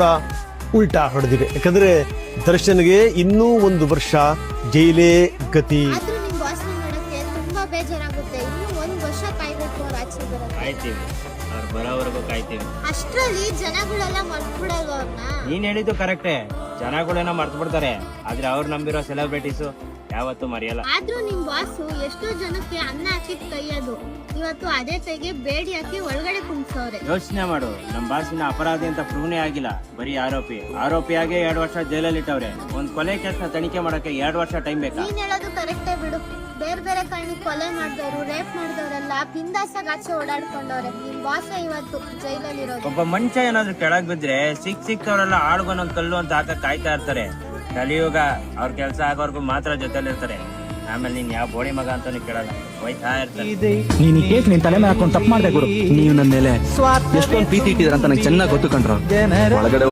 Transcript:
ಕೂಡ ಉಲ್ಟಾ ಹೊಡೆದಿದೆ. ಯಾಕಂದ್ರೆ ದರ್ಶನ್ಗೆ ಇನ್ನೂ 1 ವರ್ಷ ಜೈಲೇ ಗತಿ. ಆದ್ರೂ ನಿಮ್ ಬಾಸ್ ನೋಡಕ್ಕೆ ತುಂಬಾ ಬೇಜಾರಾಗುತ್ತೆ. ಇನ್ನು 1 ವರ್ಷ ಕಾಯ್ಬೇಕು ಅವ್ರ ಆಚೆ ಬರೋಕೆ. ಕಾಯ್ತೀವಿ, ಅವ್ರು ಬರೋವರೆಗೂ ಕಾಯ್ತೀವಿ. ಅಷ್ಟ್ರಲ್ಲಿ ಜನಗಳೆಲ್ಲ ಮರ್ತ್ಬಿಡಲ್ವ ಅವ್ರನ್ನ? ನೀನ್ ಹೇಳಿದ್ದು ಕರೆಕ್ಟೇ, ಜನಗಳೇನೋ ಮರ್ತು ಬಿಡ್ತಾರೆ, ಆದ್ರೆ ಅವ್ರು ನಂಬಿರೋ ಸೆಲೆಬ್ರಿಟೀಸು ಯಾವತ್ತೂ ಮರೆಯಲ್ಲ. ಆದ್ರೂ ನಿಮ್ ಬಾಸು ಎಷ್ಟೋ ಜನಕ್ಕೆ ಅನ್ನ ಹಾಕಿದ್ ಕೈಯದು, ಇವತ್ತು ಅದೇ ಕೈಗೆ ಬೇಡಿ ಹಾಕಿ ಒಳಗಡೆ ಕುಂಡ್ಸವ್ರೆ. ಯೋಚನೆ ಮಾಡು, ನಮ್ ಬಾಸಿನ ಅಪರಾಧಿ ಅಂತ ಪ್ರೂವ್ನೇ ಆಗಿಲ್ಲ, ಬರೀ ಆರೋಪಿಯಾಗೆ 2 ವರ್ಷ ಜೈಲಲ್ಲಿ ಇಟ್ಟವ್ರೆ. ಒಂದ್ ಕೊಲೆ ಕೇಸ್ನ ತನಿಖೆ ಮಾಡಕ್ಕೆ 2 ವರ್ಷ ಟೈಮ್ ಬೇಕಾ? ನೀನ್ ಹೇಳೋದು ಕರೆಕ್ಟೇ ಬಿಡು. ಬೇರೆ ಬೇರೆ ಕಾರಣಕ್ಕೆ ಕೊಲೆ ಮಾಡಿದವರು, ರೇಪ್ ಮಾಡಿದವರೆಲ್ಲ ಬಿಂದಾಸಾಗ ಆಚೆ ಓಡಾಡ್ಕೊಂಡವ್ರೆ. ನಿಮ್ ಬಾಸೇ ಇವತ್ತು ಜೈಲಲ್ಲಿ ಇರೋದು. ಒಬ್ಬ ಮನುಷ್ಯ ಏನಾದ್ರು ಕೆಳಗ್ ಬಿದ್ರೆ ಸಿಕ್ತವ್ರೆಲ್ಲ ಆಳ್ಗೊಂದೊಂದ್ ಕಲ್ಲು ಅಂತ ಹಾಕಕ್ ಕಾಯ್ತಾ ಇರ್ತಾರೆ. ಕಲಿಯುಗ ಅವ್ರ ಕೆಲ್ಸ ಆಗೋರ್ಗು ಮಾತ್ರ ಜೊತೆಲಿರ್ತಾರೆ. ಆಮೇಲೆ ನೀನ್ ಯಾವ ಬೋಡಿ ಮಗ ಅಂತಾನು ಕೇಳಲ್ಲ, ಹೋಯ್ತಾ ಇರ್ತಾರೆ. ನೀನ್ ಕೇಕ್ ನಿನ್ ತಲೆ ಮೇಲೆ ಹಾಕೊಂಡು ತಪ್ಪು ಮಾಡ್ದೆ ಗುರು. ನೀವು ನನ್ನ ಮೇಲೆ ಎಷ್ಟೊಂದು ಪ್ರೀತಿ ಇಟ್ಟಿದ್ರ ಅಂತ ನಂಗೆ ಚೆನ್ನಾಗಿ ಗೊತ್ತು ಕಂಡ್ರು. ಒಳಗಡೆ